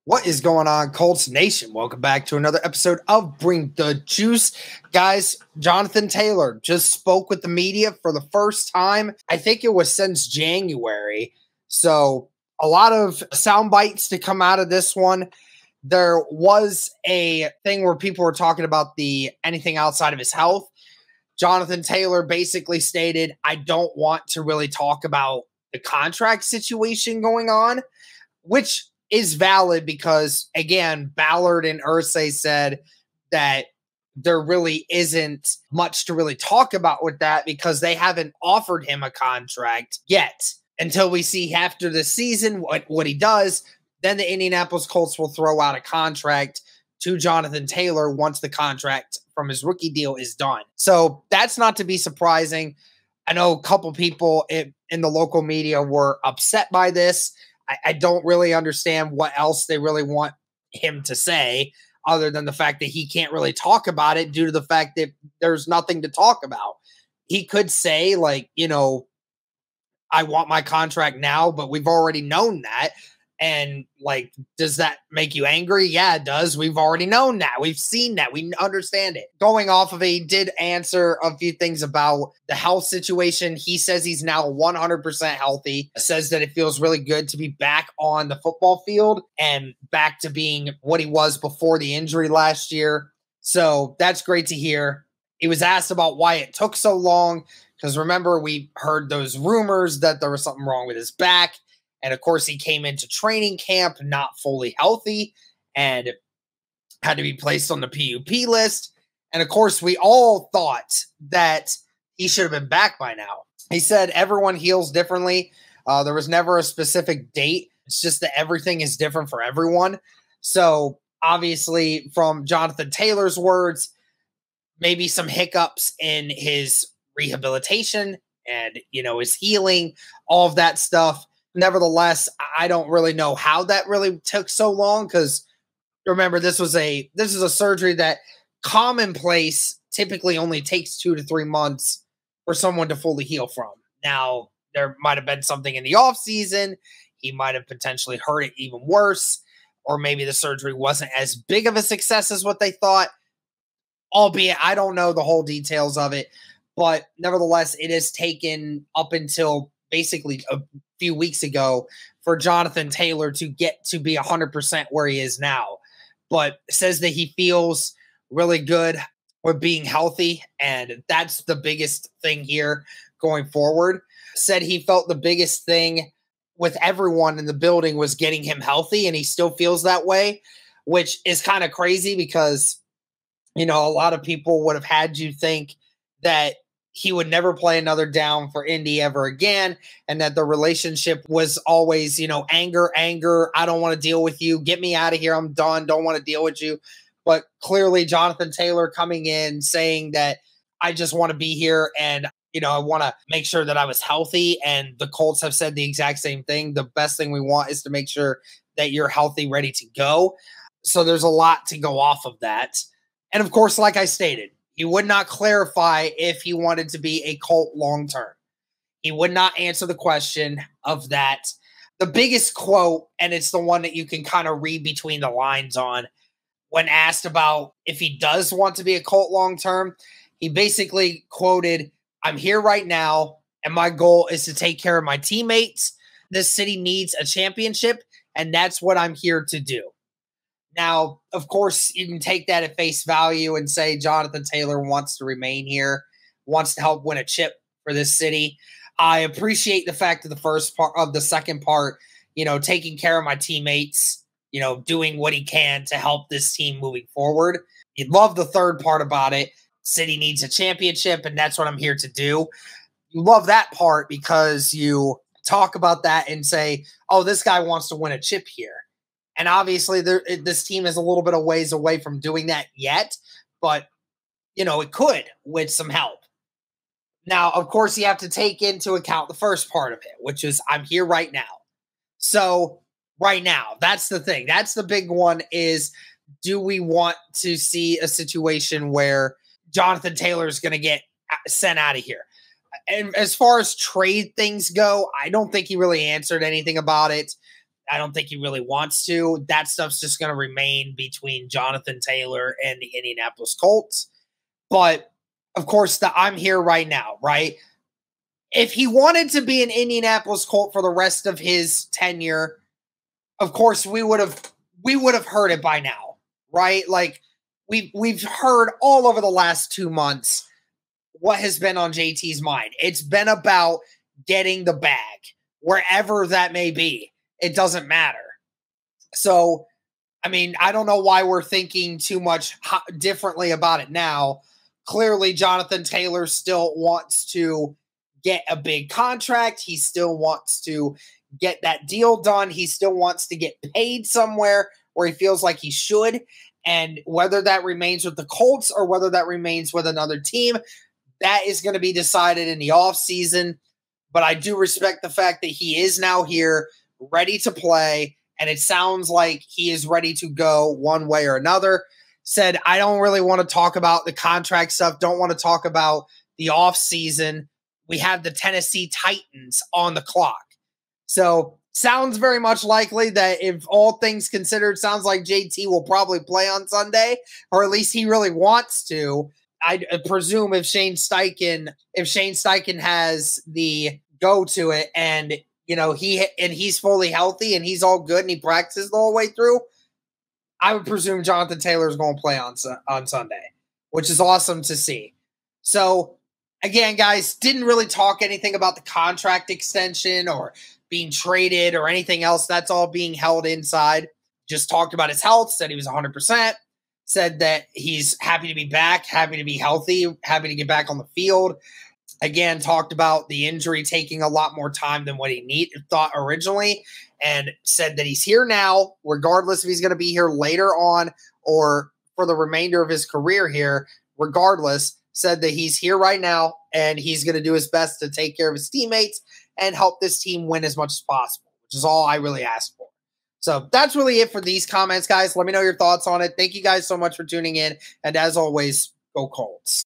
What is going on, Colts Nation? Welcome back to another episode of Bring the Juice. Guys, Jonathan Taylor just spoke with the media for the first time. I think it was since January. So a lot of sound bites to come out of this one. There was a thing where people were talking about anything outside of his health. Jonathan Taylor basically stated, I don't want to really talk about the contract situation going on, which is valid because, again, Ballard and Irsay said that there really isn't much to really talk about with that because they haven't offered him a contract yet. Until we see after the season what he does, then the Indianapolis Colts will throw out a contract to Jonathan Taylor once the contract from his rookie deal is done. So that's not to be surprising. I know a couple people in the local media were upset by this. I don't really understand what else they really want him to say other than the fact that he can't really talk about it due to the fact that there's nothing to talk about. He could say, like, I want my contract now, but we've already known that. And, like, does that make you angry? Yeah, it does. We've already known that. We've seen that. We understand it. Going off of it, he did answer a few things about the health situation. He says he's now 100% healthy. Says that it feels really good to be back on the football field and back to being what he was before the injury last year. So that's great to hear. He was asked about why it took so long because, remember, we heard those rumors that there was something wrong with his back. And, of course, he came into training camp not fully healthy and had to be placed on the PUP list. And, of course, we all thought that he should have been back by now. He said everyone heals differently. There was never a specific date. It's just that everything is different for everyone. So, obviously, from Jonathan Taylor's words, maybe some hiccups in his rehabilitation and, his healing, all of that stuff. Nevertheless, I don't really know how that really took so long because remember, this is a surgery that commonplace typically only takes 2 to 3 months for someone to fully heal from. Now, there might have been something in the offseason. He might have potentially hurt it even worse, or maybe the surgery wasn't as big of a success as what they thought, albeit I don't know the whole details of it. But nevertheless, it has taken up until basically a few weeks ago for Jonathan Taylor to get to be 100% where he is now. But says that he feels really good with being healthy, and that's the biggest thing here going forward. Said he felt the biggest thing with everyone in the building was getting him healthy, and he still feels that way, which is kind of crazy because, a lot of people would have had you think that he would never play another down for Indy ever again, and that the relationship was always, anger, I don't want to deal with you, get me out of here, I'm done, don't want to deal with you. But clearly Jonathan Taylor coming in saying that I just want to be here and, I want to make sure that I was healthy, and the Colts have said the exact same thing. The best thing we want is to make sure that you're healthy, ready to go. So there's a lot to go off of that. And of course, like I stated, he would not clarify if he wanted to be a Colt long-term. He would not answer the question of that. The biggest quote, and it's the one that you can kind of read between the lines on, when asked about if he does want to be a Colt long-term, he basically quoted, I'm here right now, and my goal is to take care of my teammates. This city needs a championship, and that's what I'm here to do. Now, of course, you can take that at face value and say Jonathan Taylor wants to remain here, wants to help win a chip for this city. I appreciate the fact that the second part, taking care of my teammates, doing what he can to help this team moving forward. You'd love the third part about it. City needs a championship, and that's what I'm here to do. You love that part because you talk about that and say, oh, this guy wants to win a chip here. And obviously, this team is a little bit of ways away from doing that yet, but, it could with some help. Now, of course, you have to take into account the first part of it, which is I'm here right now. So right now, that's the thing. That's the big one is, do we want to see a situation where Jonathan Taylor is going to get sent out of here? And as far as trade things go, I don't think he really answered anything about it. I don't think he really wants to. That stuff's just going to remain between Jonathan Taylor and the Indianapolis Colts. But, of course, I'm here right now, right? If he wanted to be an Indianapolis Colt for the rest of his tenure, of course, we would have heard it by now, right? Like, we've heard all over the last 2 months what has been on JT's mind. It's been about getting the bag, wherever that may be. It doesn't matter. So, I mean, I don't know why we're thinking too much differently about it now. Clearly, Jonathan Taylor still wants to get a big contract. He still wants to get that deal done. He still wants to get paid somewhere where he feels like he should. And whether that remains with the Colts or whether that remains with another team, that is going to be decided in the offseason. But I do respect the fact that he is now here, ready to play, and it sounds like he is ready to go one way or another. Said, I don't really want to talk about the contract stuff, don't want to talk about the offseason. We have the Tennessee Titans on the clock. So sounds very much likely that, if all things considered, sounds like JT will probably play on Sunday, or at least he really wants to. I presume if Shane Steichen has the go to it, and he's fully healthy and he's all good and he practices the whole way through, I would presume Jonathan Taylor is going to play on Sunday, which is awesome to see. So again, guys, didn't really talk anything about the contract extension or being traded or anything else. That's all being held inside. Just talked about his health, said he was 100%, said that he's happy to be back, happy to be healthy, happy to get back on the field. Again, talked about the injury taking a lot more time than what he thought originally, and said that he's here now, regardless if he's going to be here later on or for the remainder of his career here. Regardless, said that he's here right now and he's going to do his best to take care of his teammates and help this team win as much as possible, which is all I really asked for. So that's really it for these comments, guys. Let me know your thoughts on it. Thank you guys so much for tuning in. And as always, go Colts.